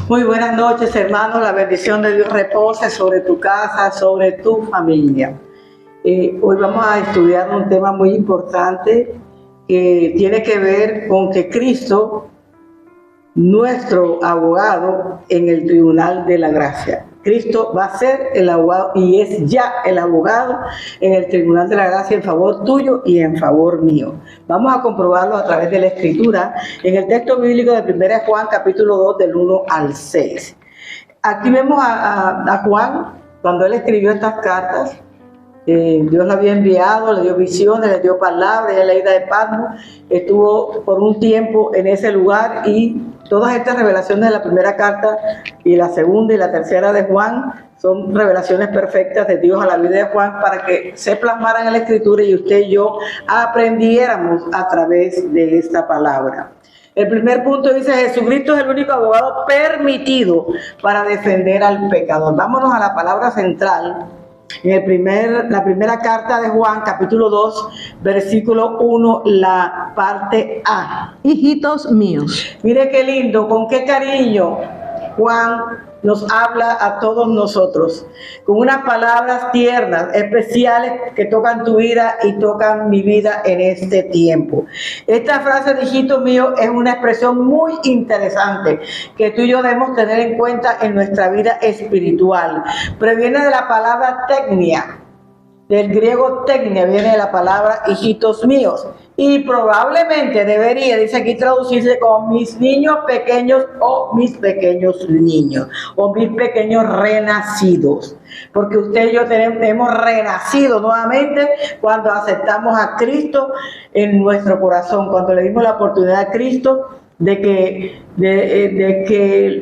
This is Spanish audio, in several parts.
Muy buenas noches, hermanos. La bendición de Dios repose sobre tu casa, sobre tu familia. Hoy vamos a estudiar un tema muy importante que tiene que ver con que Cristo, nuestro abogado en el tribunal de la gracia. Cristo va a ser el abogado y es ya el abogado en el tribunal de la gracia en favor tuyo y en favor mío. Vamos a comprobarlo a través de la Escritura en el texto bíblico de 1 Juan capítulo 2 del 1 al 6. Aquí vemos a Juan cuando él escribió estas cartas. Dios le había enviado, le dio visiones, le dio palabras. Ella en la isla de Patmos estuvo por un tiempo en ese lugar y todas estas revelaciones de la primera carta y la segunda y la tercera de Juan son revelaciones perfectas de Dios a la vida de Juan para que se plasmaran en la Escritura y usted y yo aprendiéramos a través de esta palabra. El primer punto dice: Jesucristo es el único abogado permitido para defender al pecador. Vámonos a la palabra central. En la primera carta de Juan, capítulo 2, versículo 1, la parte A. Hijitos míos. Mire qué lindo, con qué cariño Juan nos habla a todos nosotros, con unas palabras tiernas, especiales, que tocan tu vida y tocan mi vida en este tiempo. Esta frase de hijito mío es una expresión muy interesante que tú y yo debemos tener en cuenta en nuestra vida espiritual. Proviene de la palabra tecnia, del griego tecnia, viene de la palabra hijitos míos. Y probablemente debería, dice aquí, traducirse como mis niños pequeños o mis pequeños niños o mis pequeños renacidos. Porque usted y yo hemos renacido nuevamente cuando aceptamos a Cristo en nuestro corazón, cuando le dimos la oportunidad a Cristo de que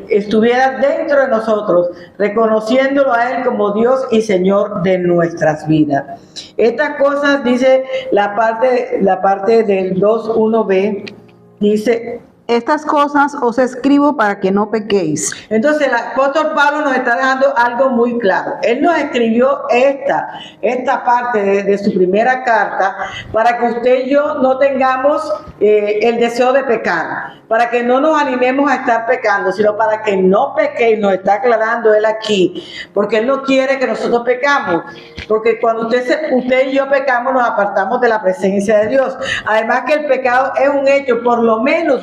estuviera dentro de nosotros, reconociéndolo a Él como Dios y Señor de nuestras vidas. Estas cosas, dice la parte del 2.1b, dice: Estas cosas os escribo para que no pequéis. Entonces el apóstol Pablo nos está dejando algo muy claro. Él nos escribió esta parte de su primera carta para que usted y yo no tengamos el deseo de pecar, para que no nos animemos a estar pecando, sino para que no pequéis. Nos está aclarando él aquí, porque él no quiere que nosotros pecamos, porque cuando usted y yo pecamos nos apartamos de la presencia de Dios. Además que el pecado es un hecho, por lo menos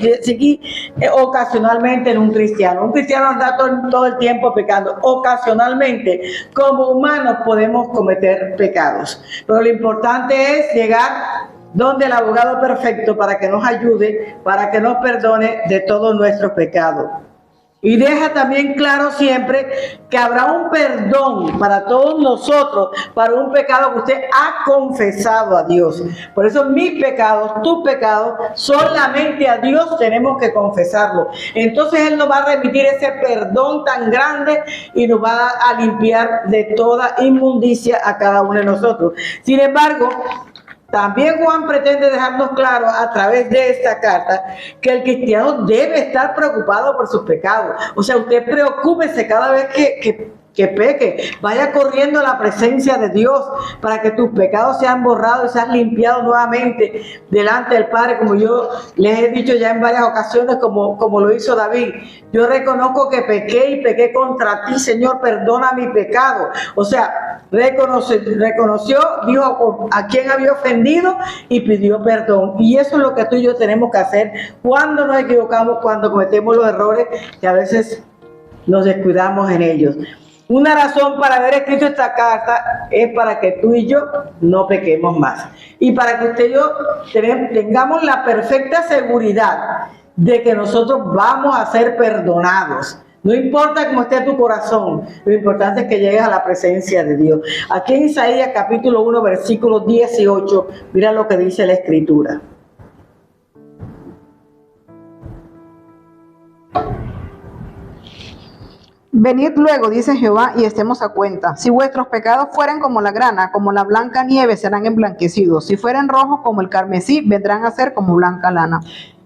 ocasionalmente en un cristiano. Un cristiano anda todo el tiempo pecando. Ocasionalmente, como humanos, podemos cometer pecados. Pero lo importante es llegar donde el abogado perfecto para que nos ayude, para que nos perdone de todos nuestros pecados. Y deja también claro siempre que habrá un perdón para todos nosotros, para un pecado que usted ha confesado a Dios. Por eso mis pecados, tus pecados, solamente a Dios tenemos que confesarlo. Entonces Él nos va a remitir ese perdón tan grande y nos va a limpiar de toda inmundicia a cada uno de nosotros. Sin embargo, también Juan pretende dejarnos claro a través de esta carta que el cristiano debe estar preocupado por sus pecados. O sea, usted preocúpese cada vez que peque, vaya corriendo a la presencia de Dios para que tus pecados sean borrados y sean limpiados nuevamente delante del Padre, como yo les he dicho ya en varias ocasiones, como lo hizo David. Yo reconozco que pequé y pequé contra ti, Señor, perdona mi pecado. O sea, reconoció, dijo a quién había ofendido y pidió perdón. Y eso es lo que tú y yo tenemos que hacer cuando nos equivocamos, cuando cometemos los errores que a veces nos descuidamos en ellos. Una razón para haber escrito esta carta es para que tú y yo no pequemos más. Y para que usted y yo tengamos la perfecta seguridad de que nosotros vamos a ser perdonados. No importa cómo esté tu corazón, lo importante es que llegues a la presencia de Dios. Aquí en Isaías capítulo 1, versículo 18, mira lo que dice la Escritura. Venid luego, dice Jehová, y estemos a cuenta. Si vuestros pecados fueren como la grana, como la blanca nieve, serán emblanquecidos. Si fueren rojos como el carmesí, vendrán a ser como blanca lana.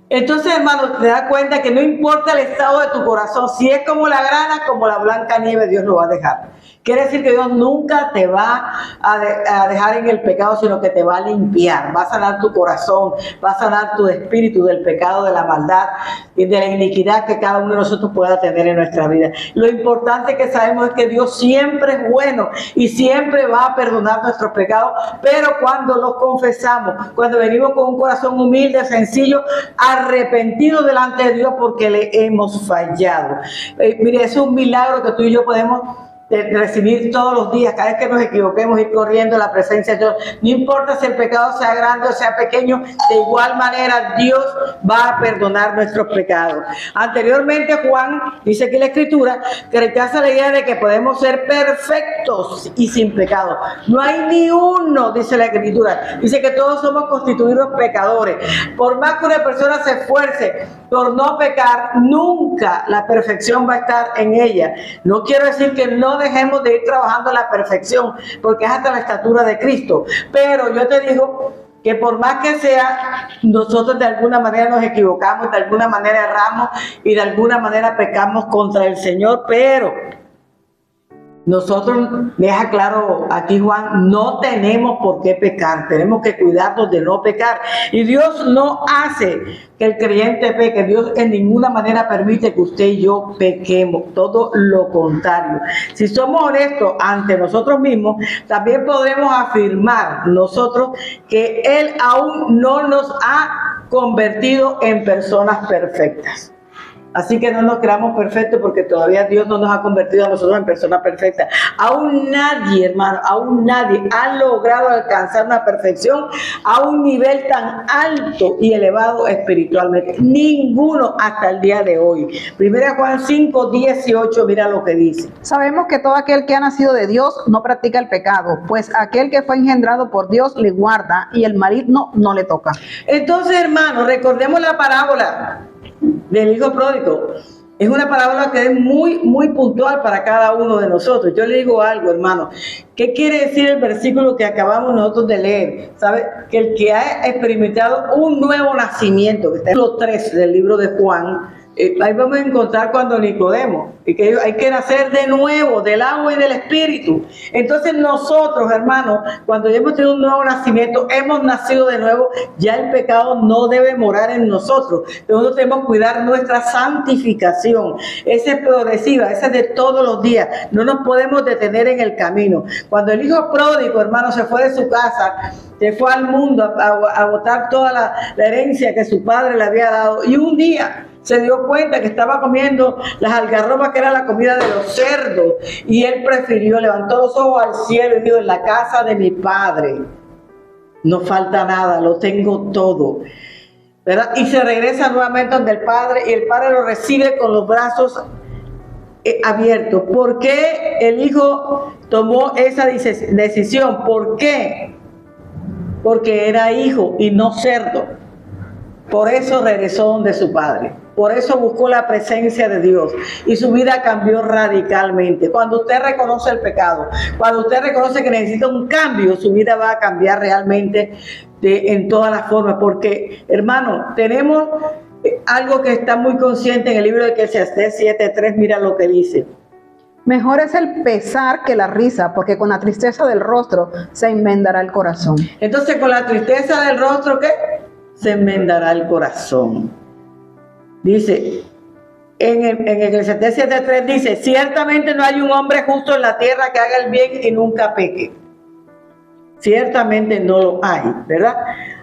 Entonces, hermano, te das cuenta que no importa el estado de tu corazón, si es como la grana, como la blanca nieve, Dios lo va a dejar. Quiere decir que Dios nunca te va a dejar en el pecado, sino que te va a limpiar, va a sanar tu corazón, va a sanar tu espíritu del pecado, de la maldad y de la iniquidad que cada uno de nosotros pueda tener en nuestra vida. Lo importante que sabemos es que Dios siempre es bueno y siempre va a perdonar nuestros pecados, pero cuando los confesamos, cuando venimos con un corazón humilde, sencillo, arrepentido delante de Dios porque le hemos fallado. Mire, es un milagro que tú y yo podemos recibir todos los días, cada vez que nos equivoquemos, ir corriendo a la presencia de Dios. No importa si el pecado sea grande o sea pequeño, de igual manera Dios va a perdonar nuestros pecados. Anteriormente Juan dice aquí la escritura que rechaza la idea de que podemos ser perfectos y sin pecado. No hay ni uno, dice la escritura. Dice que todos somos constituidos pecadores. Por más que una persona se esfuerce por no pecar, nunca la perfección va a estar en ella. No quiero decir que no dejemos de ir trabajando en la perfección, porque es hasta la estatura de Cristo. Pero yo te digo que por más que sea, nosotros de alguna manera nos equivocamos, de alguna manera erramos y de alguna manera pecamos contra el Señor, pero nosotros, deja claro aquí Juan, no tenemos por qué pecar, tenemos que cuidarnos de no pecar. Y Dios no hace que el creyente peque, Dios en ninguna manera permite que usted y yo pequemos, todo lo contrario. Si somos honestos ante nosotros mismos, también podremos afirmar nosotros que Él aún no nos ha convertido en personas perfectas. Así que no nos creamos perfectos porque todavía Dios no nos ha convertido a nosotros en personas perfectas. Aún nadie, hermano, aún nadie ha logrado alcanzar una perfección a un nivel tan alto y elevado espiritualmente. Ninguno hasta el día de hoy. 1 Juan 5:18, mira lo que dice. Sabemos que todo aquel que ha nacido de Dios no practica el pecado, pues aquel que fue engendrado por Dios le guarda y el maligno no le toca. Entonces, hermano, recordemos la parábola del hijo pródigo. Es una parábola que es muy puntual para cada uno de nosotros. Yo le digo algo, hermano. ¿Qué quiere decir el versículo que acabamos nosotros de leer? ¿Sabe? Que el que ha experimentado un nuevo nacimiento, que está en los 3 del libro de Juan, ahí vamos a encontrar cuando Nicodemo, y que hay que nacer de nuevo, del agua y del espíritu. Entonces nosotros, hermanos, cuando ya hemos tenido un nuevo nacimiento, hemos nacido de nuevo, ya el pecado no debe morar en nosotros. Nosotros tenemos que cuidar nuestra santificación. Esa es progresiva, esa es de todos los días. No nos podemos detener en el camino. Cuando el hijo pródigo, hermano, se fue de su casa, se fue al mundo a botar toda la herencia que su padre le había dado, y un día se dio cuenta que estaba comiendo las algarrobas, que era la comida de los cerdos, y él prefirió, levantó los ojos al cielo y dijo: en la casa de mi padre no falta nada, lo tengo todo, ¿verdad? Y se regresa nuevamente donde el padre, y el padre lo recibe con los brazos abiertos. ¿Por qué el hijo tomó esa decisión? ¿Por qué? Porque era hijo y no cerdo. Por eso regresó donde su padre. Por eso buscó la presencia de Dios y su vida cambió radicalmente. Cuando usted reconoce el pecado, cuando usted reconoce que necesita un cambio, su vida va a cambiar realmente en todas las formas. Porque, hermano, tenemos algo que está muy consciente en el libro de Eclesiastés 7:3, mira lo que dice. Mejor es el pesar que la risa, porque con la tristeza del rostro se enmendará el corazón. Entonces, con la tristeza del rostro, ¿qué? Se enmendará el corazón. Dice, en Eclesiastés 7:3 dice: ciertamente no hay un hombre justo en la tierra que haga el bien y nunca peque. Ciertamente no lo hay, ¿verdad?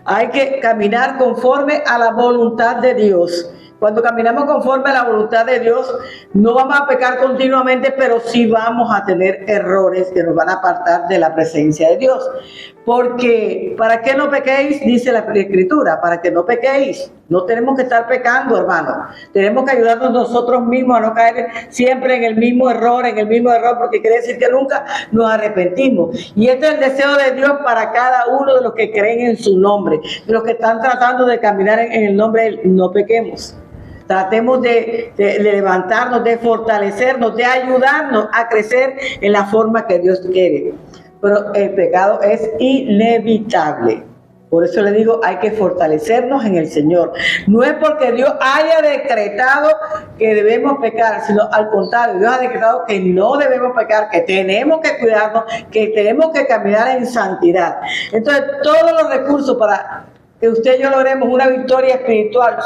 Hay que caminar conforme a la voluntad de Dios. Cuando caminamos conforme a la voluntad de Dios, no vamos a pecar continuamente, pero sí vamos a tener errores que nos van a apartar de la presencia de Dios. Porque, ¿para qué no pequéis? Dice la Escritura, para que no pequéis. No tenemos que estar pecando, hermano. Tenemos que ayudarnos nosotros mismos a no caer siempre en el mismo error, porque quiere decir que nunca nos arrepentimos. Y este es el deseo de Dios para cada uno de los que creen en su nombre, de los que están tratando de caminar en el nombre de Él. No pequemos. Tratemos de levantarnos, de fortalecernos, de ayudarnos a crecer en la forma que Dios quiere. Pero el pecado es inevitable. Por eso le digo, hay que fortalecernos en el Señor. No es porque Dios haya decretado que debemos pecar, sino al contrario, Dios ha decretado que no debemos pecar, que tenemos que cuidarnos, que tenemos que caminar en santidad. Entonces, todos los recursos para que usted y yo logremos una victoria espiritual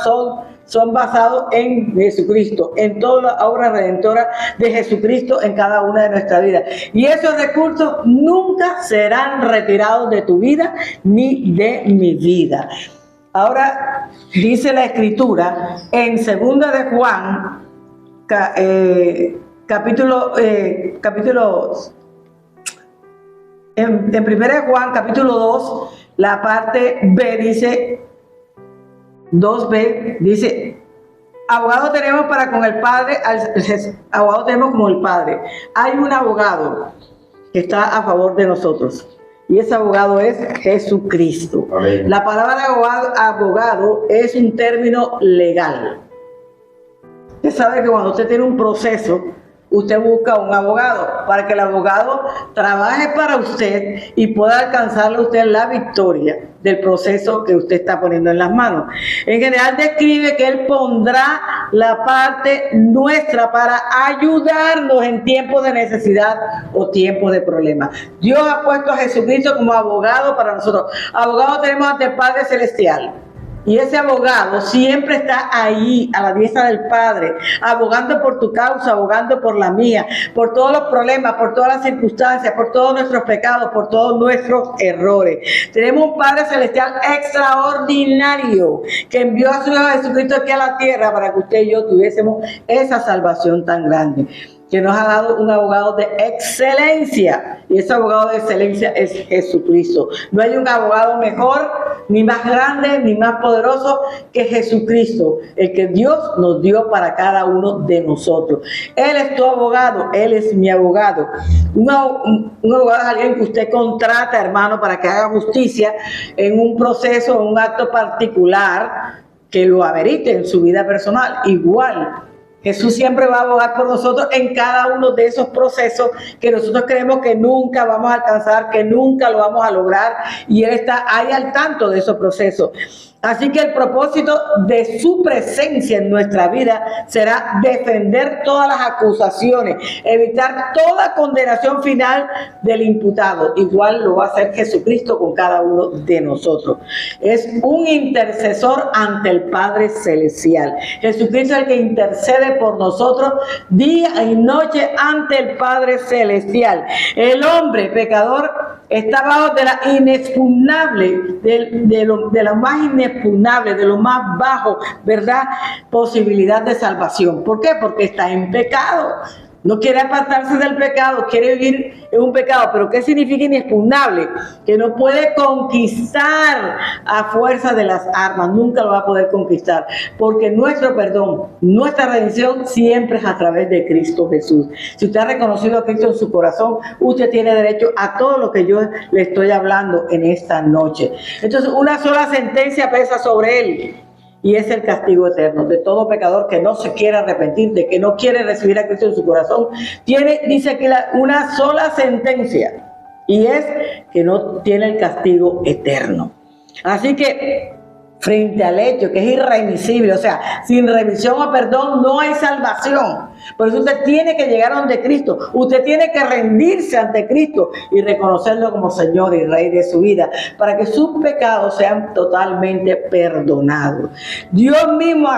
son basados en Jesucristo, en toda la obra redentora de Jesucristo en cada una de nuestras vidas. Y esos recursos nunca serán retirados de tu vida ni de mi vida. Ahora dice la Escritura en 2 de Juan, en 1 de Juan, capítulo 2, la parte B dice, 2b, dice, abogado tenemos para con el Padre, abogado tenemos como el Padre. Hay un abogado que está a favor de nosotros, y ese abogado es Jesucristo. Amén. La palabra abogado es un término legal. Usted sabe que cuando usted tiene un proceso, usted busca un abogado para que el abogado trabaje para usted y pueda alcanzarle a usted la victoria del proceso que usted está poniendo en las manos. En general describe que Él pondrá la parte nuestra para ayudarnos en tiempos de necesidad o tiempos de problemas. Dios ha puesto a Jesucristo como abogado para nosotros. Abogado tenemos ante el Padre Celestial. Y ese abogado siempre está ahí, a la diestra del Padre, abogando por tu causa, abogando por la mía, por todos los problemas, por todas las circunstancias, por todos nuestros pecados, por todos nuestros errores. Tenemos un Padre Celestial extraordinario que envió a su Hijo Jesucristo aquí a la tierra para que usted y yo tuviésemos esa salvación tan grande, que nos ha dado un abogado de excelencia, y ese abogado de excelencia es Jesucristo. No hay un abogado mejor, ni más grande, ni más poderoso que Jesucristo, el que Dios nos dio para cada uno de nosotros. Él es tu abogado, Él es mi abogado. Un abogado es alguien que usted contrata, hermano, para que haga justicia en un proceso, en un acto particular que lo amerite en su vida personal. Igual, Jesús siempre va a abogar por nosotros en cada uno de esos procesos que nosotros creemos que nunca vamos a alcanzar, que nunca lo vamos a lograr, y Él está ahí al tanto de esos procesos. Así que el propósito de su presencia en nuestra vida será defender todas las acusaciones, evitar toda condenación final del imputado. Igual lo va a hacer Jesucristo con cada uno de nosotros. Es un intercesor ante el Padre Celestial. Jesucristo es el que intercede por nosotros día y noche ante el Padre Celestial. El hombre pecador está bajo de la inexpugnable, de lo más inexpugnable, de lo más bajo, ¿verdad?, posibilidad de salvación. ¿Por qué? Porque está en pecado. No quiere apartarse del pecado, quiere vivir en un pecado. ¿Pero qué significa inexpugnable? Que no puede conquistar a fuerza de las armas, nunca lo va a poder conquistar. Porque nuestro perdón, nuestra redención siempre es a través de Cristo Jesús. Si usted ha reconocido a Cristo en su corazón, usted tiene derecho a todo lo que yo le estoy hablando en esta noche. Entonces, una sola sentencia pesa sobre él. Y es el castigo eterno de todo pecador que no se quiere arrepentir, de que no quiere recibir a Cristo en su corazón. Dice aquí una sola sentencia, y es que no tiene el castigo eterno. Así que, frente al hecho que es irremisible, o sea, sin remisión o perdón no hay salvación. Por eso usted tiene que llegar donde Cristo, usted tiene que rendirse ante Cristo y reconocerlo como Señor y Rey de su vida, para que sus pecados sean totalmente perdonados. Dios mismo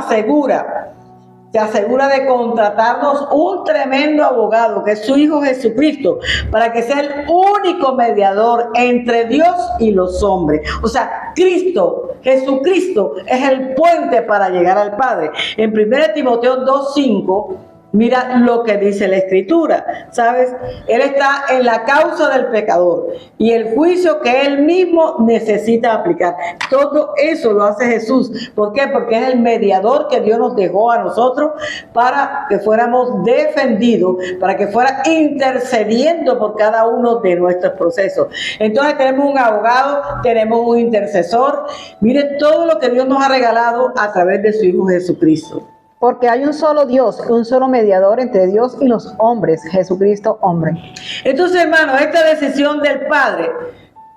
se asegura de contratarnos un tremendo abogado, que es su Hijo Jesucristo, para que sea el único mediador entre Dios y los hombres. O sea, Jesucristo es el puente para llegar al Padre. En 1 Timoteo 2:5, mira lo que dice la Escritura, ¿sabes? Él está en la causa del pecador y el juicio que él mismo necesita aplicar. Todo eso lo hace Jesús. ¿Por qué? Porque es el mediador que Dios nos dejó a nosotros para que fuéramos defendidos, para que fuera intercediendo por cada uno de nuestros procesos. Entonces tenemos un abogado, tenemos un intercesor. Mire todo lo que Dios nos ha regalado a través de su Hijo Jesucristo. Porque hay un solo Dios, un solo mediador entre Dios y los hombres, Jesucristo hombre. Entonces, hermano, esta decisión del Padre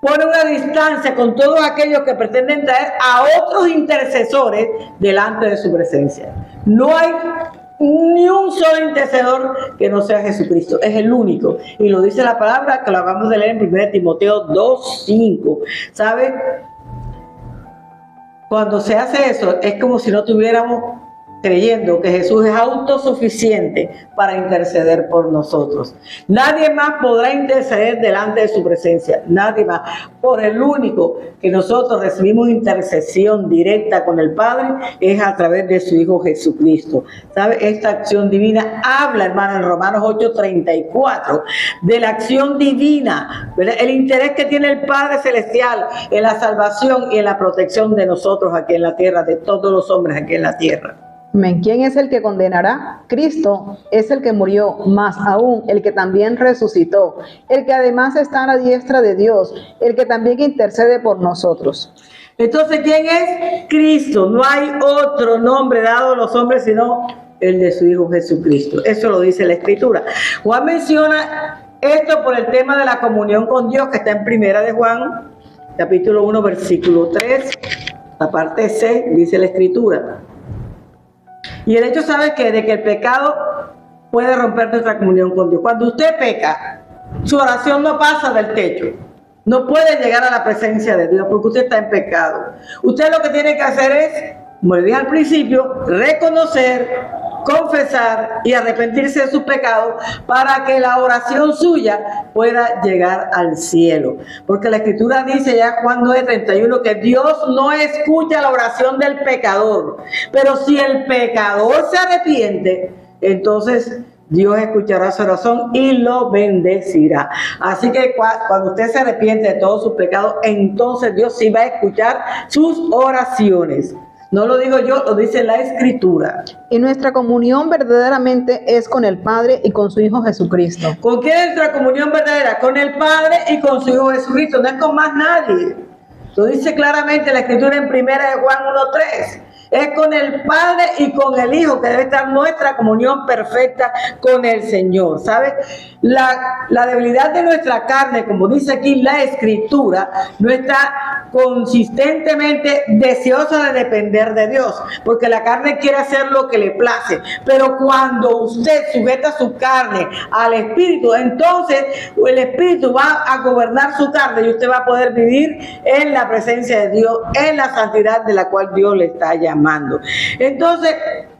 pone una distancia con todos aquellos que pretenden traer a otros intercesores delante de su presencia. No hay ni un solo intercesor que no sea Jesucristo, es el único. Y lo dice la palabra, que lo acabamos de leer en 1 Timoteo 2:5. ¿Sabe? Cuando se hace eso, es como si no estuviéramos creyendo que Jesús es autosuficiente para interceder por nosotros. Nadie más podrá interceder delante de su presencia, nadie más. Por el único que nosotros recibimos intercesión directa con el Padre es a través de su Hijo Jesucristo. ¿Sabe? Esta acción divina habla, hermano, en Romanos 8:34, de la acción divina, ¿verdad? El interés que tiene el Padre Celestial en la salvación y en la protección de nosotros aquí en la tierra, de todos los hombres aquí en la tierra. Amén. ¿Quién es el que condenará? Cristo es el que murió, más aún el que también resucitó, el que además está a la diestra de Dios, el que también intercede por nosotros. Entonces, ¿quién es? Cristo. No hay otro nombre dado a los hombres sino el de su Hijo Jesucristo. Eso lo dice la Escritura. Juan menciona esto por el tema de la comunión con Dios, que está en Primera de Juan, capítulo 1, versículo 3, la parte C, dice la Escritura. Y el hecho, ¿sabe qué? De que el pecado puede romper nuestra comunión con Dios. Cuando usted peca, su oración no pasa del techo. No puede llegar a la presencia de Dios porque usted está en pecado. Usted lo que tiene que hacer es, como le dije al principio, reconocer, confesar y arrepentirse de sus pecados para que la oración suya pueda llegar al cielo. Porque la Escritura dice ya Juan 9:31 que Dios no escucha la oración del pecador, pero si el pecador se arrepiente, entonces Dios escuchará su oración y lo bendecirá. Así que cuando usted se arrepiente de todos sus pecados, entonces Dios sí va a escuchar sus oraciones. No lo digo yo, lo dice la Escritura. Y nuestra comunión verdaderamente es con el Padre y con su Hijo Jesucristo. ¿Con quién es nuestra comunión verdadera? Con el Padre y con su Hijo Jesucristo, no es con más nadie. Lo dice claramente la Escritura en 1 de Juan 1:3. Es con el Padre y con el Hijo que debe estar nuestra comunión perfecta con el Señor. ¿Sabe? La debilidad de nuestra carne, como dice aquí la Escritura, no está consistentemente deseosa de depender de Dios, porque la carne quiere hacer lo que le place. Pero cuando usted sujeta su carne al Espíritu, entonces el Espíritu va a gobernar su carne y usted va a poder vivir en la presencia de Dios, en la santidad de la cual Dios le está llamando. Entonces,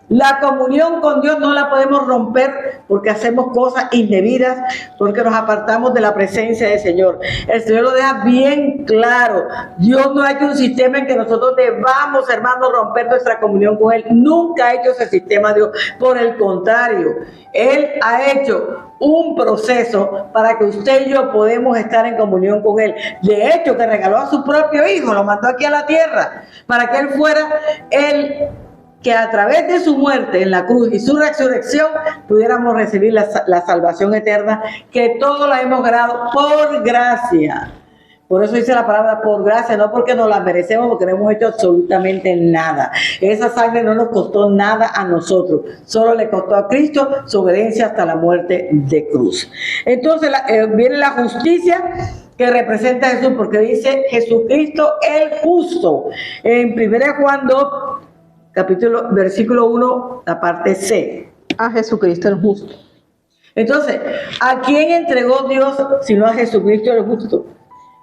la comunión con Dios no la podemos romper porque hacemos cosas indebidas, porque nos apartamos de la presencia del Señor. El Señor lo deja bien claro. Dios no ha hecho un sistema en que nosotros debamos, hermanos, romper nuestra comunión con Él. Nunca ha hecho ese sistema Dios. Por el contrario, Él ha hecho un proceso para que usted y yo podamos estar en comunión con Él. De hecho, que regaló a su propio Hijo, lo mandó aquí a la tierra, para que Él fuera el que a través de su muerte en la cruz y su resurrección pudiéramos recibir la salvación eterna, que todos la hemos ganado por gracia. Por eso dice la palabra por gracia, no porque nos la merecemos, porque no hemos hecho absolutamente nada. Esa sangre no nos costó nada a nosotros, solo le costó a Cristo su obediencia hasta la muerte de cruz. Entonces viene la justicia que representa a Jesús, porque dice Jesucristo el justo. En 1 Juan 2, versículo 1, la parte C. A Jesucristo el justo. Entonces, ¿a quién entregó Dios sino a Jesucristo el justo?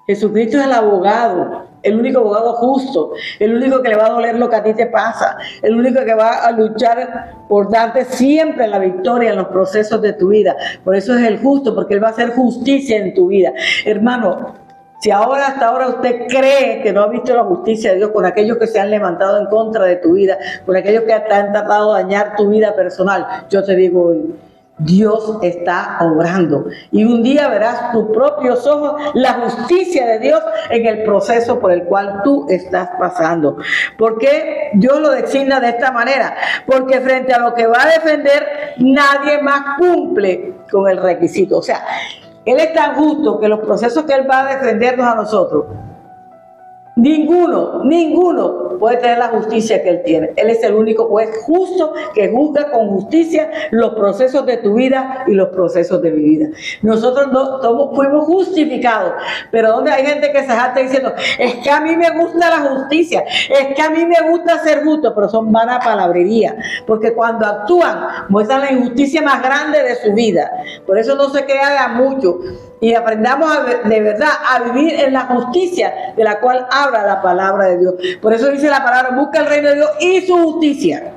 Jesucristo es el abogado, el único abogado justo, el único que le va a doler lo que a ti te pasa, el único que va a luchar por darte siempre la victoria en los procesos de tu vida. Por eso es el justo, porque Él va a hacer justicia en tu vida. Hermano, si hasta ahora usted cree que no ha visto la justicia de Dios con aquellos que se han levantado en contra de tu vida, con aquellos que han tratado de dañar tu vida personal, yo te digo hoy, Dios está obrando. Y un día verás tus propios ojos la justicia de Dios en el proceso por el cual tú estás pasando. ¿Por qué Dios lo designa de esta manera? Porque frente a lo que va a defender, nadie más cumple con el requisito. O sea, Él es tan justo que los procesos que Él va a defendernos a nosotros, ninguno puede tener la justicia que Él tiene. Él es el único juez justo que juzga con justicia los procesos de tu vida y los procesos de mi vida. Nosotros fuimos justificados, pero donde hay gente que se jacta diciendo, es que a mí me gusta la justicia, es que a mí me gusta ser justo, pero son vana palabrería, porque cuando actúan muestran la injusticia más grande de su vida. Por eso no se crea mucho y aprendamos de verdad a vivir en la justicia de la cual habla la palabra de Dios. Por eso dice la palabra, busca el reino de Dios y su justicia.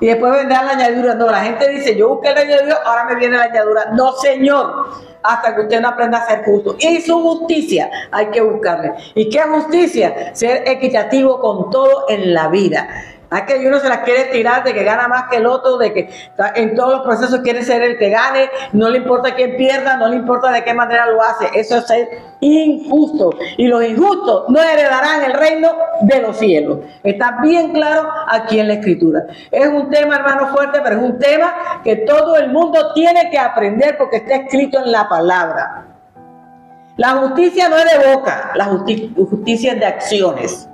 Y después vendrá la añadidura. No, la gente dice, yo busqué el reino de Dios, ahora me viene la añadidura. No, Señor, hasta que usted no aprenda a ser justo. Y su justicia hay que buscarle. ¿Y qué justicia? Ser equitativo con todo en la vida. Es que uno se las quiere tirar de que gana más que el otro, de que en todos los procesos quiere ser el que gane, no le importa quién pierda, no le importa de qué manera lo hace. Eso es ser injusto. Y los injustos no heredarán el reino de los cielos. Está bien claro aquí en la Escritura. Es un tema, hermano, fuerte, pero es un tema que todo el mundo tiene que aprender porque está escrito en la palabra. La justicia no es de boca, la justicia es de acciones.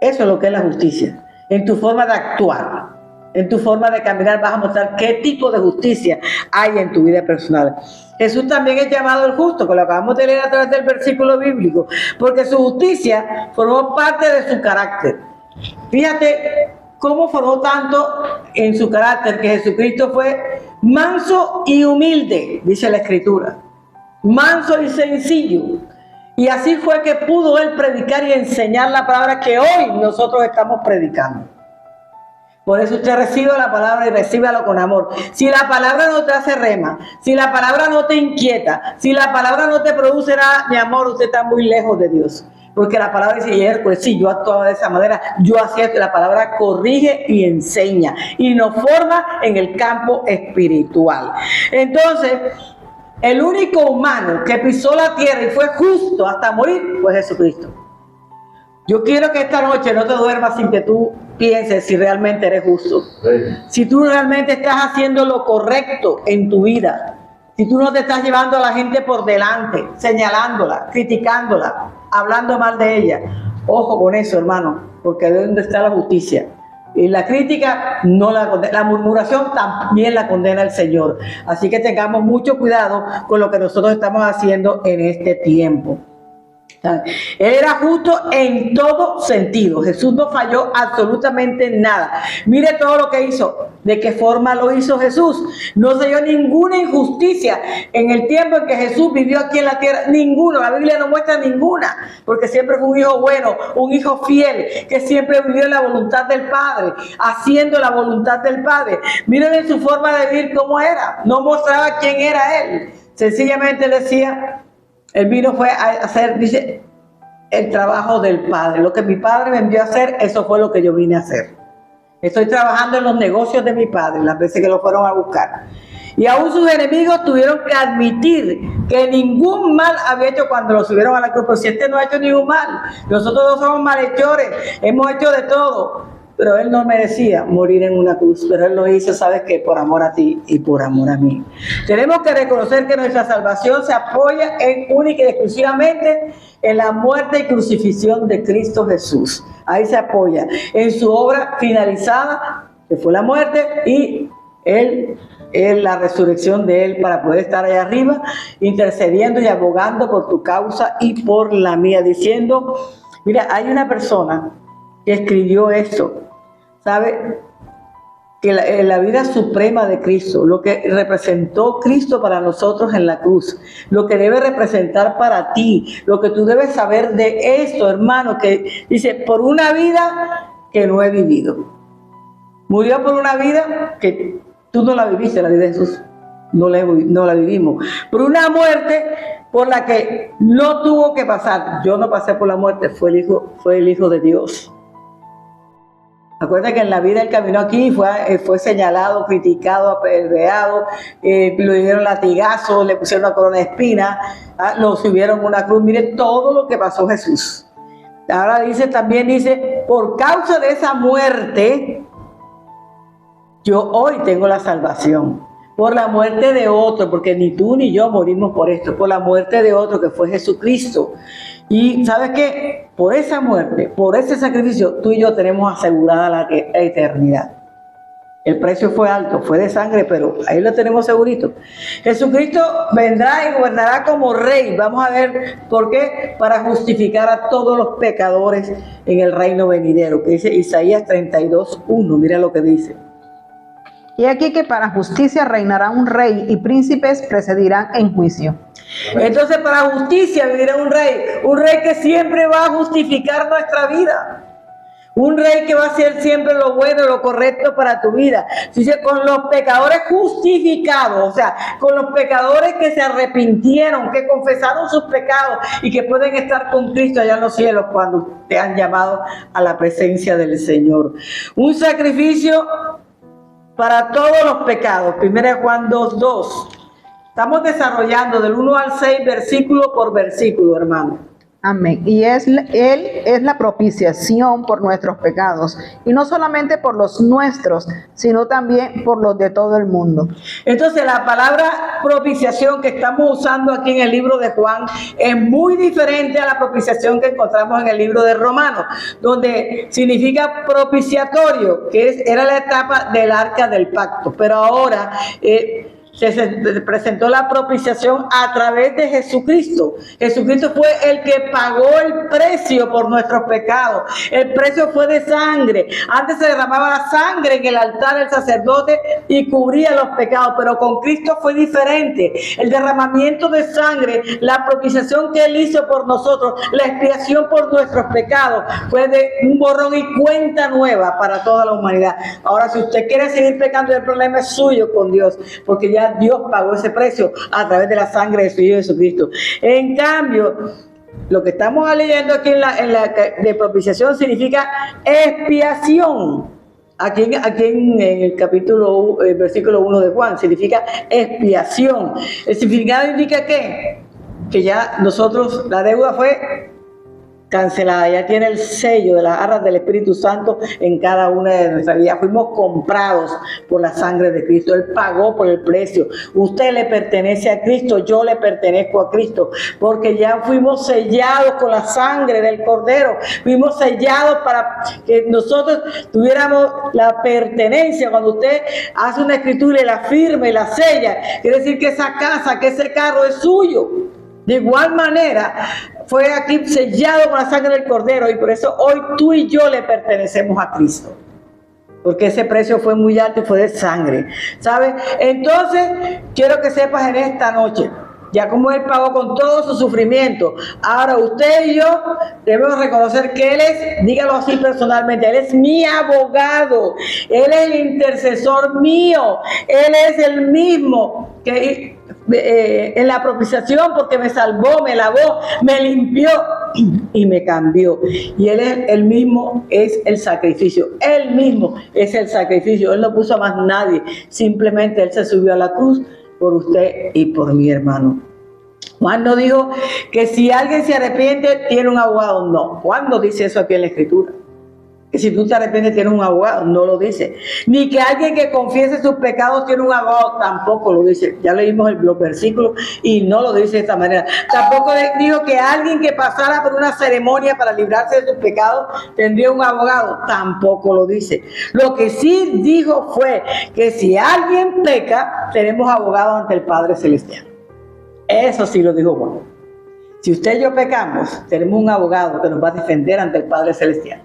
Eso es lo que es la justicia. En tu forma de actuar, en tu forma de caminar, vas a mostrar qué tipo de justicia hay en tu vida personal. Jesús también es llamado el justo, que lo acabamos de leer a través del versículo bíblico, porque su justicia formó parte de su carácter. Fíjate cómo formó tanto en su carácter que Jesucristo fue manso y humilde, dice la Escritura. Manso y sencillo. Y así fue que pudo él predicar y enseñar la palabra que hoy nosotros estamos predicando. Por eso usted recibe la palabra y recíbalo con amor. Si la palabra no te hace rema, si la palabra no te inquieta, si la palabra no te produce nada, mi amor, usted está muy lejos de Dios. Porque la palabra dice, pues sí, yo actuaba de esa manera, yo hacía esto. La palabra corrige y enseña y nos forma en el campo espiritual. Entonces, el único humano que pisó la tierra y fue justo hasta morir fue Jesucristo. Yo quiero que esta noche no te duermas sin que tú pienses si realmente eres justo. Si tú realmente estás haciendo lo correcto en tu vida. Si tú no te estás llevando a la gente por delante, señalándola, criticándola, hablando mal de ella. Ojo con eso, hermano, porque de dónde está la justicia. Y la crítica no la condena, la murmuración también la condena el Señor. Así que tengamos mucho cuidado con lo que nosotros estamos haciendo en este tiempo. Él era justo en todo sentido. Jesús no falló absolutamente nada. Mire todo lo que hizo. ¿De qué forma lo hizo Jesús? No se dio ninguna injusticia en el tiempo en que Jesús vivió aquí en la tierra. Ninguno. La Biblia no muestra ninguna. Porque siempre fue un hijo bueno, un hijo fiel, que siempre vivió en la voluntad del Padre, haciendo la voluntad del Padre. Miren en su forma de vivir cómo era. No mostraba quién era Él. Sencillamente decía... Él vino fue a hacer, dice, el trabajo del Padre. Lo que mi Padre me envió a hacer, eso fue lo que yo vine a hacer. Estoy trabajando en los negocios de mi Padre, las veces que lo fueron a buscar. Y aún sus enemigos tuvieron que admitir que ningún mal había hecho cuando lo subieron a la cruz. Pero si este no ha hecho ningún mal, nosotros no somos malhechores, hemos hecho de todo. Pero él no merecía morir en una cruz, pero él lo hizo, ¿sabes qué? Por amor a ti y por amor a mí. Tenemos que reconocer que nuestra salvación se apoya única y exclusivamente en la muerte y crucifixión de Cristo Jesús. Ahí se apoya, en su obra finalizada, que fue la muerte, y la resurrección de Él para poder estar allá arriba, intercediendo y abogando por tu causa y por la mía, diciendo, mira, hay una persona que escribió esto, ¿sabe? Que la vida suprema de Cristo, lo que representó Cristo para nosotros en la cruz, lo que debe representar para ti, lo que tú debes saber de esto, hermano, que dice, por una vida que no he vivido. Murió por una vida que tú no la viviste, la vida de Jesús, no la vivimos. Por una muerte por la que no tuvo que pasar. Yo no pasé por la muerte, fue el Hijo de Dios. Acuérdate que en la vida él caminó aquí, fue señalado, criticado, apedreado, le dieron latigazos, le pusieron una corona de espinas, lo subieron a una cruz. Mire todo lo que pasó Jesús. Ahora también dice, por causa de esa muerte, yo hoy tengo la salvación. por la muerte de otro, porque ni tú ni yo morimos por esto, por la muerte de otro que fue Jesucristo. Y ¿sabes qué? Por esa muerte, por ese sacrificio, tú y yo tenemos asegurada la eternidad. El precio fue alto, fue de sangre, pero ahí lo tenemos segurito. Jesucristo vendrá y gobernará como rey. Vamos a ver por qué. Para justificar a todos los pecadores en el reino venidero, que dice Isaías 32:1. Mira lo que dice. Y aquí que para justicia reinará un rey y príncipes precedirán en juicio. Entonces para justicia vivirá un rey que siempre va a justificar nuestra vida. Un rey que va a hacer siempre lo bueno, lo correcto para tu vida. Dice, con los pecadores justificados, o sea, con los pecadores que se arrepintieron, que confesaron sus pecados y que pueden estar con Cristo allá en los cielos cuando te han llamado a la presencia del Señor. Un sacrificio para todos los pecados. 1 Juan 2:2. Estamos desarrollando del 1 al 6 versículo por versículo, hermano. Amén. Y Él es la propiciación por nuestros pecados, y no solamente por los nuestros, sino también por los de todo el mundo. Entonces la palabra propiciación que estamos usando aquí en el libro de Juan es muy diferente a la propiciación que encontramos en el libro de Romanos, donde significa propiciatorio, que era la etapa del arca del pacto, pero ahora se presentó la propiciación a través de Jesucristo. Jesucristo fue el que pagó el precio por nuestros pecados. El precio fue de sangre. Antes se derramaba la sangre en el altar del sacerdote y cubría los pecados, pero con Cristo fue diferente. El derramamiento de sangre, la propiciación que Él hizo por nosotros, la expiación por nuestros pecados, fue de un borrón y cuenta nueva para toda la humanidad. Ahora, si usted quiere seguir pecando, el problema es suyo con Dios, porque ya Dios pagó ese precio a través de la sangre de su Hijo Jesucristo. En cambio, lo que estamos leyendo aquí en la de propiciación significa expiación. Aquí en el capítulo, versículo 1 de Juan, significa expiación. El significado indica que ya nosotros, la deuda fue cancelada, ya tiene el sello de las arras del Espíritu Santo en cada una de nuestras vidas. Fuimos comprados por la sangre de Cristo. Él pagó por el precio. Usted le pertenece a Cristo, yo le pertenezco a Cristo, porque ya fuimos sellados con la sangre del Cordero. Fuimos sellados para que nosotros tuviéramos la pertenencia. Cuando usted hace una escritura y la firma y la sella, quiere decir que esa casa, que ese carro es suyo. De igual manera, fue aquí sellado con la sangre del Cordero, y por eso hoy tú y yo le pertenecemos a Cristo. Porque ese precio fue muy alto y fue de sangre, ¿sabes? Entonces, quiero que sepas en esta noche, ya como Él pagó con todo su sufrimiento, ahora usted y yo debemos reconocer que Él es, dígalo así personalmente, Él es mi abogado, Él es el intercesor mío, Él es el mismo que en la propiciación, porque me salvó, me lavó, me limpió y me cambió. Y Él es el mismo, es el sacrificio. Él mismo es el sacrificio. Él no puso a más nadie. Simplemente Él se subió a la cruz por usted y por mi hermano. Juan no dijo que si alguien se arrepiente tiene un abogado. No. Juan no dice eso aquí en la Escritura. Que si tú te arrepientes tienes un abogado, no lo dice. Ni que alguien que confiese sus pecados tiene un abogado, tampoco lo dice. Ya leímos los versículos y no lo dice de esta manera. Tampoco dijo que alguien que pasara por una ceremonia para librarse de sus pecados tendría un abogado, tampoco lo dice. Lo que sí dijo fue que si alguien peca, tenemos abogado ante el Padre Celestial. Eso sí lo dijo Juan. Si usted y yo pecamos, tenemos un abogado que nos va a defender ante el Padre Celestial.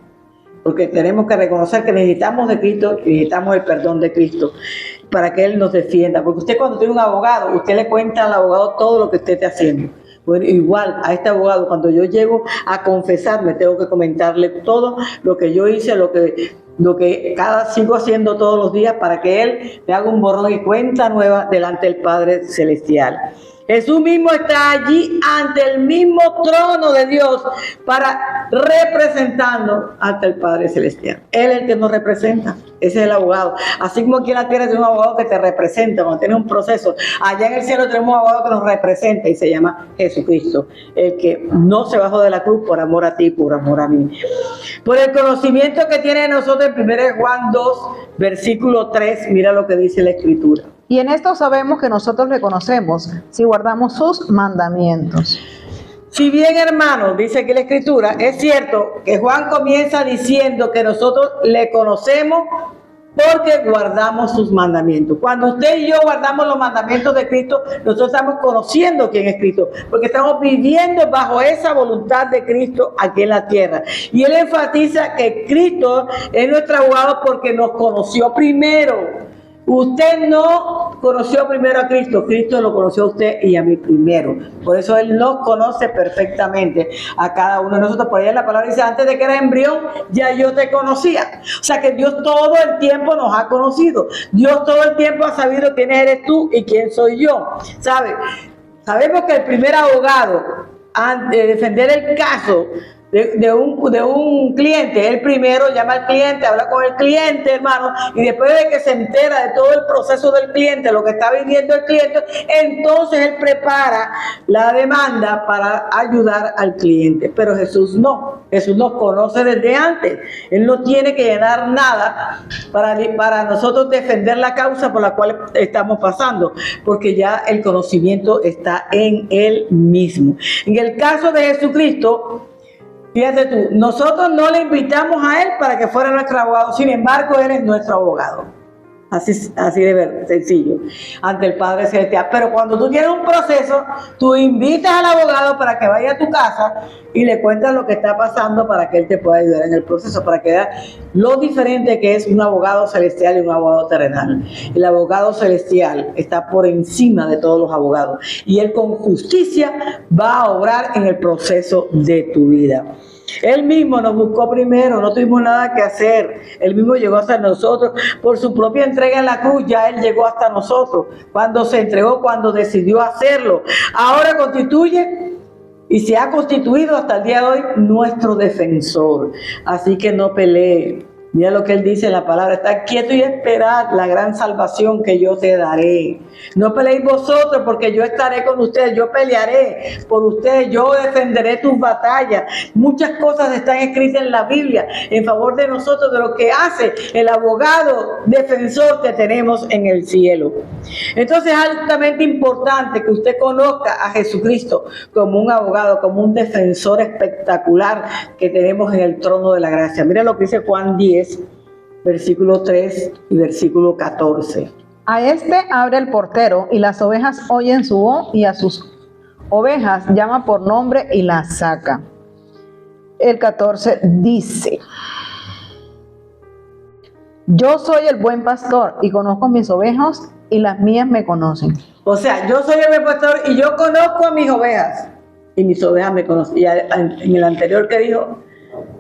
Porque tenemos que reconocer que necesitamos de Cristo y necesitamos el perdón de Cristo para que Él nos defienda. Porque usted, cuando tiene un abogado, usted le cuenta al abogado todo lo que usted esté haciendo. Bueno, igual a este abogado, cuando yo llego a confesarme, tengo que comentarle todo lo que yo hice, lo que sigo haciendo todos los días, para que Él me haga un borrón y cuenta nueva delante del Padre Celestial. Jesús mismo está allí ante el mismo trono de Dios para representando ante el Padre Celestial. Él es el que nos representa, ese es el abogado. Así como aquí en la tierra tienes un abogado que te representa cuando tienes un proceso, allá en el cielo tenemos un abogado que nos representa y se llama Jesucristo, el que no se bajó de la cruz por amor a ti, por amor a mí. Por el conocimiento que tiene de nosotros en 1 Juan 2, versículo 3, mira lo que dice la Escritura. Y en esto sabemos que nosotros le conocemos, si guardamos sus mandamientos. Si bien, hermanos, dice aquí la Escritura, es cierto que Juan comienza diciendo que nosotros le conocemos porque guardamos sus mandamientos. Cuando usted y yo guardamos los mandamientos de Cristo, nosotros estamos conociendo quién es Cristo, porque estamos viviendo bajo esa voluntad de Cristo aquí en la tierra. Y él enfatiza que Cristo es nuestro abogado porque nos conoció primero. Usted no conoció primero a Cristo, Cristo lo conoció a usted y a mí primero. Por eso Él nos conoce perfectamente a cada uno de nosotros. Por ahí la palabra dice, antes de que eras embrión, ya yo te conocía. O sea que Dios todo el tiempo nos ha conocido. Dios todo el tiempo ha sabido quién eres tú y quién soy yo. ¿Sabe? Sabemos que el primer abogado, antes de defender el caso de un cliente, él primero llama al cliente, habla con el cliente, hermano, y después de que se entera de todo el proceso del cliente, lo que está viviendo el cliente, entonces él prepara la demanda para ayudar al cliente. Pero Jesús no, Jesús nos conoce desde antes, él no tiene que llenar nada para nosotros defender la causa por la cual estamos pasando, porque ya el conocimiento está en él mismo. En el caso de Jesucristo, fíjate tú, nosotros no le invitamos a él para que fuera nuestro abogado, sin embargo, él es nuestro abogado. Así de ver, sencillo, ante el Padre Celestial. Pero cuando tú tienes un proceso, tú invitas al abogado para que vaya a tu casa y le cuentas lo que está pasando para que él te pueda ayudar en el proceso, para que vea lo diferente que es un abogado celestial y un abogado terrenal. El abogado celestial está por encima de todos los abogados y él con justicia va a obrar en el proceso de tu vida. Él mismo nos buscó primero, no tuvimos nada que hacer. Él mismo llegó hasta nosotros. Por su propia entrega en la cruz, ya Él llegó hasta nosotros. Cuando se entregó, cuando decidió hacerlo. Ahora constituye y se ha constituido hasta el día de hoy nuestro defensor. Así que no pelee. Mira lo que Él dice en la palabra, está quieto y esperad la gran salvación que yo te daré. No peleéis vosotros porque yo estaré con ustedes, yo pelearé por ustedes, yo defenderé tus batallas. Muchas cosas están escritas en la Biblia en favor de nosotros, de lo que hace el abogado defensor que tenemos en el cielo. Entonces es altamente importante que usted conozca a Jesucristo como un abogado, como un defensor espectacular que tenemos en el trono de la gracia. Mira lo que dice Juan 10. Versículo 3 y versículo 14. A este abre el portero y las ovejas oyen su voz y a sus ovejas llama por nombre y las saca. El 14 dice, yo soy el buen pastor y conozco mis ovejas y las mías me conocen. O sea, yo soy el buen pastor y yo conozco a mis ovejas y mis ovejas me conocen. Y en el anterior que dijo,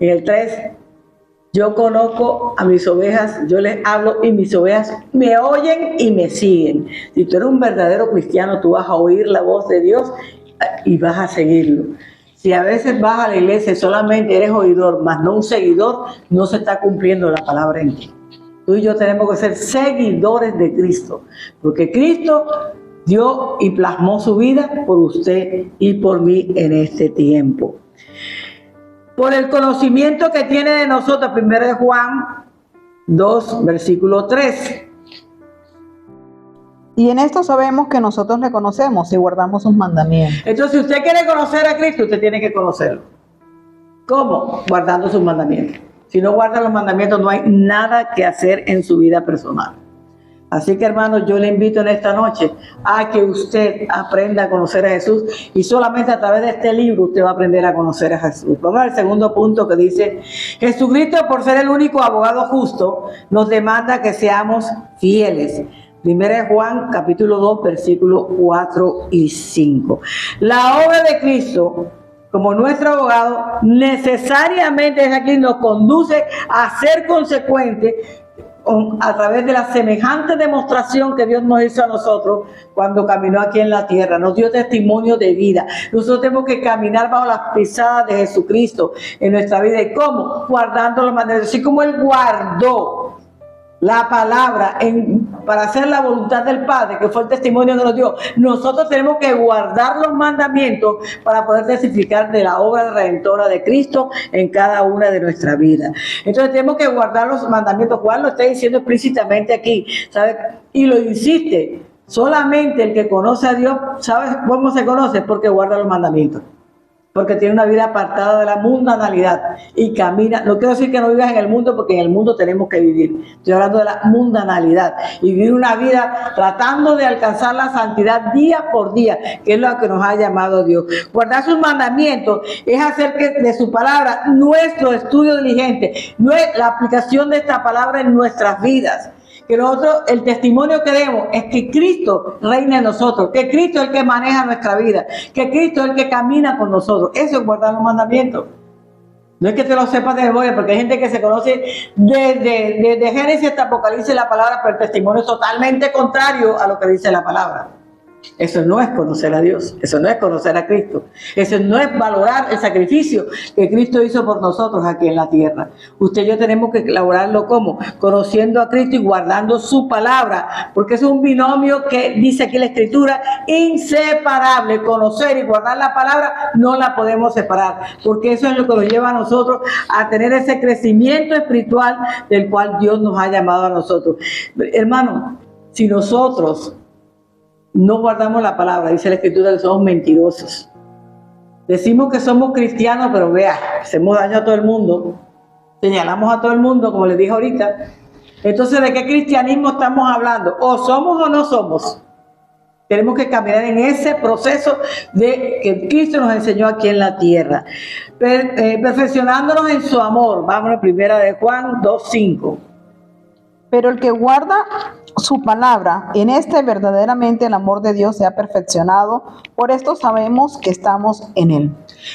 en el 3, yo conozco a mis ovejas, yo les hablo y mis ovejas me oyen y me siguen. Si tú eres un verdadero cristiano, tú vas a oír la voz de Dios y vas a seguirlo. Si a veces vas a la iglesia y solamente eres oidor, más no un seguidor, no se está cumpliendo la palabra en ti. Tú y yo tenemos que ser seguidores de Cristo, porque Cristo dio y plasmó su vida por usted y por mí en este tiempo. Por el conocimiento que tiene de nosotros, 1 Juan 2, versículo 3. Y en esto sabemos que nosotros le conocemos y guardamos sus mandamientos. Entonces, si usted quiere conocer a Cristo, usted tiene que conocerlo. ¿Cómo? Guardando sus mandamientos. Si no guarda los mandamientos, no hay nada que hacer en su vida personal. Así que, hermanos, yo le invito en esta noche a que usted aprenda a conocer a Jesús y solamente a través de este libro usted va a aprender a conocer a Jesús. Vamos al segundo punto que dice, Jesucristo, por ser el único abogado justo, nos demanda que seamos fieles. 1 Juan capítulo 2, versículos 4 y 5. La obra de Cristo como nuestro abogado necesariamente es aquí nos conduce a ser consecuentes a través de la semejante demostración que Dios nos hizo a nosotros cuando caminó aquí en la tierra, nos dio testimonio de vida. Nosotros tenemos que caminar bajo las pisadas de Jesucristo en nuestra vida. ¿Y cómo? Guardando los mandamientos, así como Él guardó la palabra para hacer la voluntad del Padre, que fue el testimonio que nos dio, nosotros tenemos que guardar los mandamientos para poder testificar de la obra redentora de Cristo en cada una de nuestras vidas. Entonces tenemos que guardar los mandamientos. Juan lo está diciendo explícitamente aquí, ¿sabe? Y lo insiste. Solamente el que conoce a Dios, ¿sabes cómo se conoce? Porque guarda los mandamientos. Porque tiene una vida apartada de la mundanalidad y camina. No quiero decir que no vivas en el mundo, porque en el mundo tenemos que vivir. Estoy hablando de la mundanalidad y vivir una vida tratando de alcanzar la santidad día por día, que es lo que nos ha llamado Dios. Guardar sus mandamientos es hacer que de su palabra nuestro estudio diligente, la aplicación de esta palabra en nuestras vidas. Que nosotros, el testimonio que demos es que Cristo reina en nosotros, que Cristo es el que maneja nuestra vida, que Cristo es el que camina con nosotros. Eso es guardar los mandamientos. No es que te lo sepas de memoria, porque hay gente que se conoce desde Génesis hasta Apocalipsis la palabra, pero el testimonio es totalmente contrario a lo que dice la palabra. Eso no es conocer a Dios, eso no es conocer a Cristo, eso no es valorar el sacrificio que Cristo hizo por nosotros aquí en la tierra. Usted y yo tenemos que elaborarlo como conociendo a Cristo y guardando su palabra, porque es un binomio que dice aquí la Escritura, inseparable. Conocer y guardar la palabra no la podemos separar, porque eso es lo que nos lleva a nosotros a tener ese crecimiento espiritual del cual Dios nos ha llamado a nosotros. Hermano, si nosotros no guardamos la palabra, dice la Escritura que somos mentirosos. Decimos que somos cristianos, pero vea, hacemos daño a todo el mundo, señalamos a todo el mundo, como les dije ahorita. Entonces, ¿de qué cristianismo estamos hablando? ¿O somos o no somos? Tenemos que caminar en ese proceso de que Cristo nos enseñó aquí en la tierra, perfeccionándonos en su amor. Vamos a 1 Juan 2:5. Pero el que guarda su palabra, en este verdaderamente el amor de Dios se ha perfeccionado, por esto sabemos que estamos en él.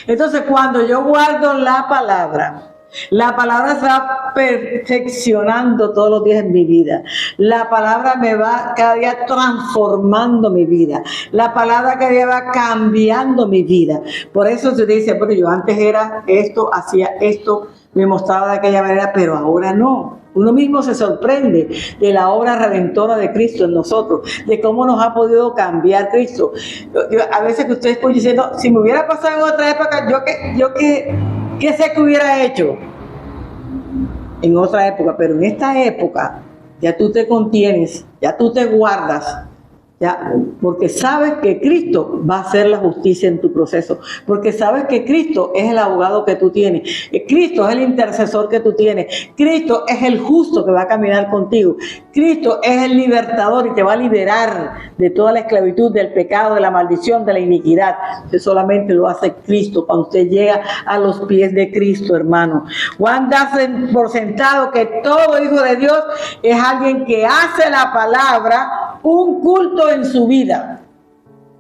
Entonces, cuando yo guardo la palabra se va perfeccionando todos los días en mi vida. La palabra me va cada día transformando mi vida. La palabra cada día va cambiando mi vida. Por eso se dice, bueno, yo antes era esto, hacía esto, me mostraba de aquella manera, pero ahora no. Uno mismo se sorprende de la obra redentora de Cristo en nosotros, de cómo nos ha podido cambiar Cristo. A veces que ustedes pueden diciendo, si me hubiera pasado en otra época, ¿qué sé que hubiera hecho? En otra época, pero en esta época ya tú te contienes, ya tú te guardas, ya, porque sabes que Cristo va a hacer la justicia en tu proceso, porque sabes que Cristo es el abogado que tú tienes, Cristo es el intercesor que tú tienes, Cristo es el justo que va a caminar contigo, Cristo es el libertador y te va a liberar de toda la esclavitud, del pecado, de la maldición, de la iniquidad. Eso solamente lo hace Cristo cuando usted llega a los pies de Cristo, hermano. Juan da por sentado que todo hijo de Dios es alguien que hace la palabra un culto en su vida.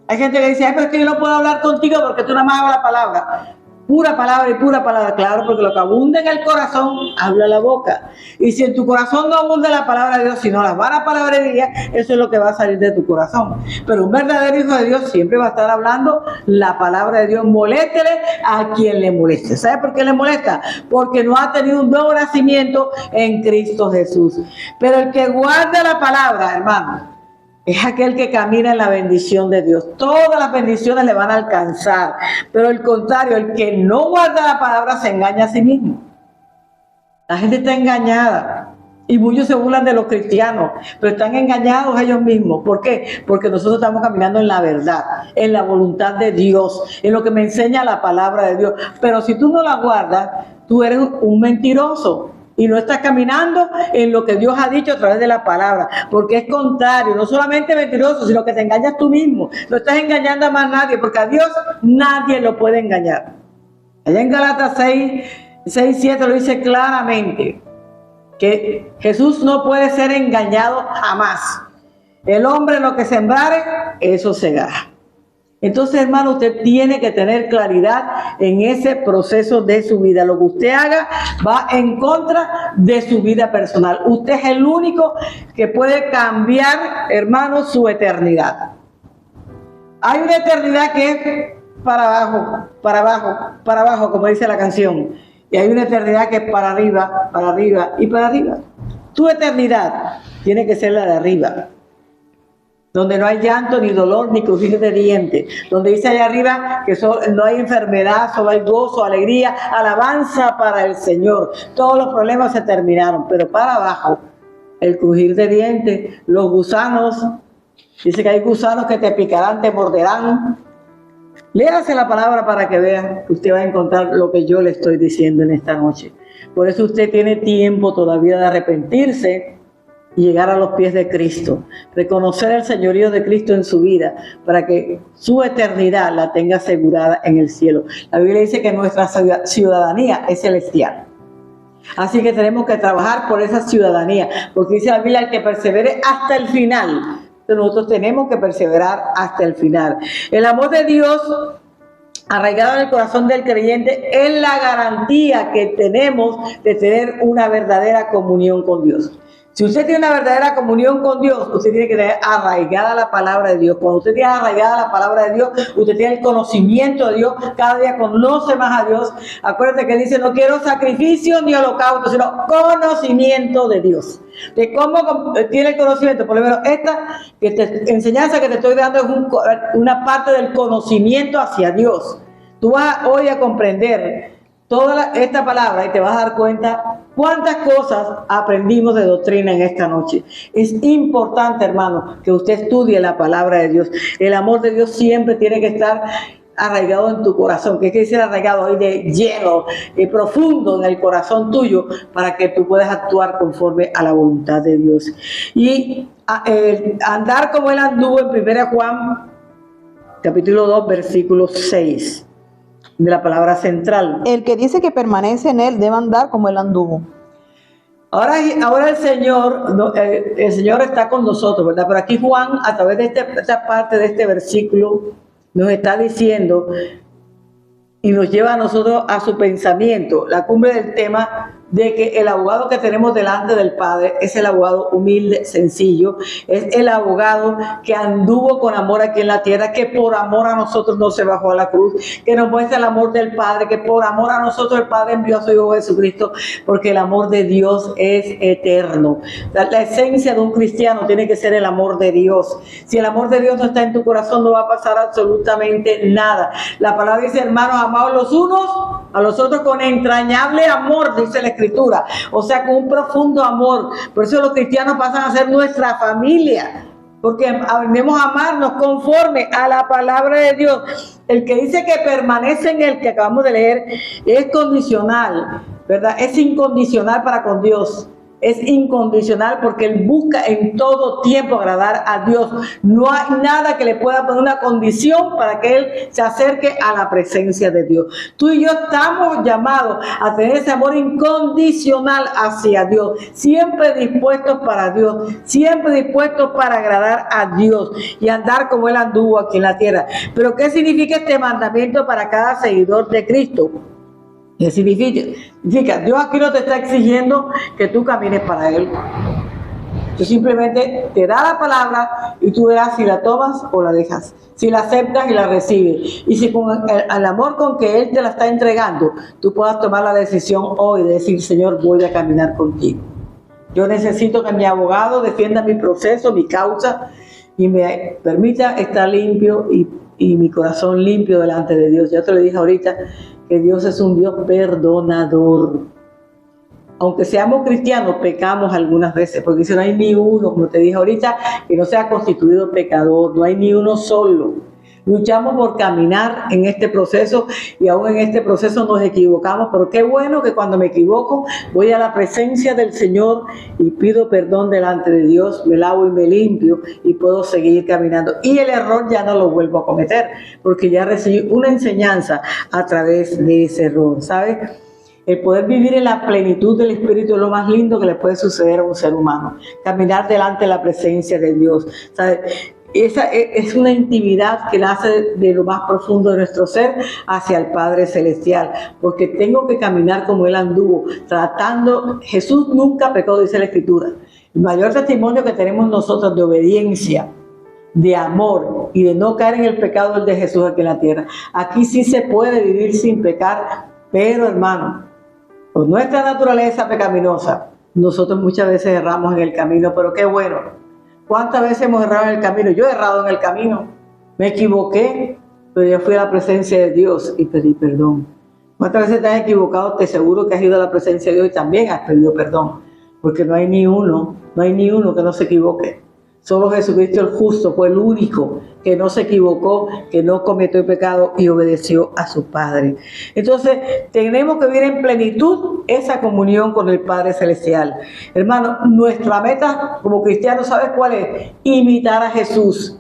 Hay gente que dice, ay, pero es que yo no puedo hablar contigo porque tú nada más hablas la palabra. Pura palabra y pura palabra, claro, porque lo que abunda en el corazón, habla la boca. Y si en tu corazón no abunda la palabra de Dios, sino la vana palabrería, eso es lo que va a salir de tu corazón. Pero un verdadero hijo de Dios siempre va a estar hablando la palabra de Dios. Moléstele a quien le moleste. ¿Sabe por qué le molesta? Porque no ha tenido un nuevo nacimiento en Cristo Jesús. Pero el que guarda la palabra, hermano, es aquel que camina en la bendición de Dios. Todas las bendiciones le van a alcanzar. Pero al contrario, el que no guarda la palabra se engaña a sí mismo. La gente está engañada. Y muchos se burlan de los cristianos, pero están engañados ellos mismos. ¿Por qué? Porque nosotros estamos caminando en la verdad, en la voluntad de Dios, en lo que me enseña la palabra de Dios. Pero si tú no la guardas, tú eres un mentiroso. Y no estás caminando en lo que Dios ha dicho a través de la palabra, porque es contrario, no solamente mentiroso, sino que te engañas tú mismo. No estás engañando a más nadie, porque a Dios nadie lo puede engañar. Allá en Gálatas 6:7 lo dice claramente, que Jesús no puede ser engañado jamás. El hombre lo que sembrare, eso segará. Entonces, hermano, usted tiene que tener claridad en ese proceso de su vida. Lo que usted haga va en contra de su vida personal. Usted es el único que puede cambiar, hermano, su eternidad. Hay una eternidad que es para abajo, para abajo, para abajo, como dice la canción. Y hay una eternidad que es para arriba y para arriba. Tu eternidad tiene que ser la de arriba, donde no hay llanto, ni dolor, ni crujir de dientes, donde dice allá arriba que no hay enfermedad, solo hay gozo, alegría, alabanza para el Señor. Todos los problemas se terminaron, pero para abajo, el crujir de dientes, los gusanos, dice que hay gusanos que te picarán, te morderán. Léase la palabra para que vea que usted va a encontrar lo que yo le estoy diciendo en esta noche. Por eso usted tiene tiempo todavía de arrepentirse y llegar a los pies de Cristo, reconocer el señorío de Cristo en su vida para que su eternidad la tenga asegurada en el cielo. La Biblia dice que nuestra ciudadanía es celestial. Así que tenemos que trabajar por esa ciudadanía, porque dice la Biblia, el que persevere hasta el final. Entonces nosotros tenemos que perseverar hasta el final. El amor de Dios arraigado en el corazón del creyente es la garantía que tenemos de tener una verdadera comunión con Dios. Si usted tiene una verdadera comunión con Dios, usted tiene que tener arraigada la palabra de Dios. Cuando usted tiene arraigada la palabra de Dios, usted tiene el conocimiento de Dios, cada día conoce más a Dios. Acuérdate que dice, no quiero sacrificio ni holocausto, sino conocimiento de Dios. De cómo tiene el conocimiento, por lo menos esta enseñanza que te estoy dando es una parte del conocimiento hacia Dios. Tú vas hoy a comprender toda esta palabra y te vas a dar cuenta cuántas cosas aprendimos de doctrina en esta noche. Es importante, hermano, que usted estudie la palabra de Dios. El amor de Dios siempre tiene que estar arraigado en tu corazón. ¿Qué quiere decir arraigado? Hoy de lleno y profundo en el corazón tuyo para que tú puedas actuar conforme a la voluntad de Dios. Y andar como él anduvo en 1 Juan, capítulo 2, versículo 6. De la palabra central. El que dice que permanece en él debe andar como él anduvo. Ahora el Señor está con nosotros, ¿verdad? Pero aquí Juan, a través de esta parte de este versículo, nos está diciendo y nos lleva a nosotros a su pensamiento, la cumbre del tema de que el abogado que tenemos delante del Padre es el abogado humilde, sencillo, es el abogado que anduvo con amor aquí en la tierra, que por amor a nosotros no se bajó a la cruz, que nos muestra el amor del Padre, que por amor a nosotros el Padre envió a su Hijo Jesucristo, porque el amor de Dios es eterno. La esencia de un cristiano tiene que ser el amor de Dios. Si el amor de Dios no está en tu corazón, no va a pasar absolutamente nada. La palabra dice, hermanos, amados los unos a los otros con entrañable amor, dice la Escritura, o sea, con un profundo amor. Por eso los cristianos pasan a ser nuestra familia, porque aprendemos a amarnos conforme a la palabra de Dios. El que dice que permanece en él, que acabamos de leer, es condicional, ¿verdad? Es incondicional para con Dios. Es incondicional porque él busca en todo tiempo agradar a Dios. No hay nada que le pueda poner una condición para que él se acerque a la presencia de Dios. Tú y yo estamos llamados a tener ese amor incondicional hacia Dios, siempre dispuestos para Dios, siempre dispuestos para agradar a Dios y andar como él anduvo aquí en la tierra. Pero ¿qué significa este mandamiento para cada seguidor de Cristo? ¿Qué significa? Dios aquí no te está exigiendo que tú camines para Él. Dios simplemente te da la palabra y tú verás si la tomas o la dejas, si la aceptas y la recibes. Y si con el amor con que Él te la está entregando, tú puedas tomar la decisión hoy de decir, Señor, voy a caminar contigo. Yo necesito que mi abogado defienda mi proceso, mi causa, y me permita estar limpio y mi corazón limpio delante de Dios. Ya te lo dije ahorita, que Dios es un Dios perdonador. Aunque seamos cristianos, pecamos algunas veces, porque dice, no hay ni uno, como te dije ahorita, que no sea constituido pecador, no hay ni uno solo. Luchamos por caminar en este proceso y aún en este proceso nos equivocamos, pero qué bueno que cuando me equivoco voy a la presencia del Señor y pido perdón delante de Dios, me lavo y me limpio y puedo seguir caminando. Y el error ya no lo vuelvo a cometer, porque ya recibí una enseñanza a través de ese error, ¿sabes? El poder vivir en la plenitud del Espíritu es lo más lindo que le puede suceder a un ser humano. Caminar delante de la presencia de Dios, ¿sabes? Esa es una intimidad que nace de lo más profundo de nuestro ser hacia el Padre Celestial, porque tengo que caminar como Él anduvo, tratando. Jesús nunca pecó, dice la Escritura. El mayor testimonio que tenemos nosotros de obediencia, de amor y de no caer en el pecado es el de Jesús aquí en la tierra. Aquí sí se puede vivir sin pecar, pero hermano, por nuestra naturaleza pecaminosa, Nosotros muchas veces erramos en el camino, pero qué bueno. ¿Cuántas veces hemos errado en el camino? Yo he errado en el camino. Me equivoqué, pero yo fui a la presencia de Dios y pedí perdón. ¿Cuántas veces te has equivocado? Te aseguro que has ido a la presencia de Dios y también has pedido perdón. Porque no hay ni uno que no se equivoque. Solo Jesucristo el justo fue el único que no se equivocó, que no cometió pecado y obedeció a su Padre. Entonces, tenemos que vivir en plenitud esa comunión con el Padre Celestial. Hermano, nuestra meta como cristianos, ¿sabes cuál es? Imitar a Jesús.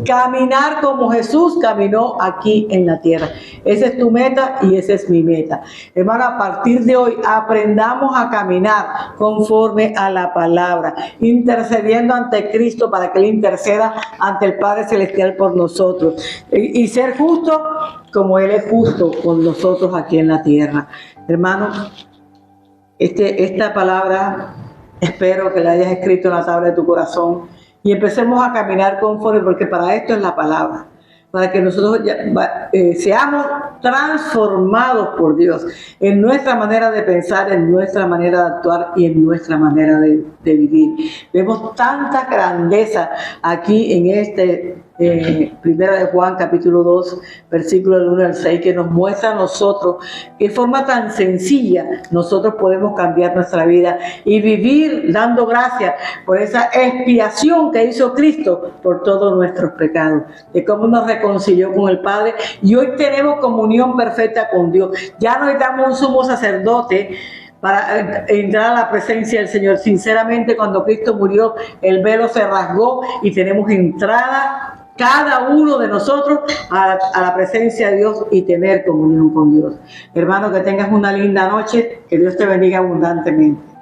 Caminar como Jesús caminó aquí en la tierra. Esa es tu meta y esa es mi meta. Hermano, a partir de hoy aprendamos a caminar conforme a la palabra, intercediendo ante Cristo para que Él interceda ante el Padre Celestial por nosotros y ser justo como Él es justo con nosotros aquí en la tierra. Hermano, esta palabra espero que la hayas escrito en la tabla de tu corazón. Y empecemos a caminar conforme, porque para esto es la palabra, para que nosotros seamos transformados por Dios en nuestra manera de pensar, en nuestra manera de actuar y en nuestra manera de vivir. Vemos tanta grandeza aquí en Primera de Juan, capítulo 2, versículo del 1 al 6, que nos muestra a nosotros que de forma tan sencilla nosotros podemos cambiar nuestra vida y vivir dando gracias por esa expiación que hizo Cristo por todos nuestros pecados, de cómo nos reconcilió con el Padre y hoy tenemos comunión perfecta con Dios. Ya no necesitamos un sumo sacerdote para entrar a la presencia del Señor. Sinceramente, cuando Cristo murió, el velo se rasgó y tenemos entrada cada uno de nosotros a la presencia de Dios y tener comunión con Dios. Hermano, que tengas una linda noche, que Dios te bendiga abundantemente.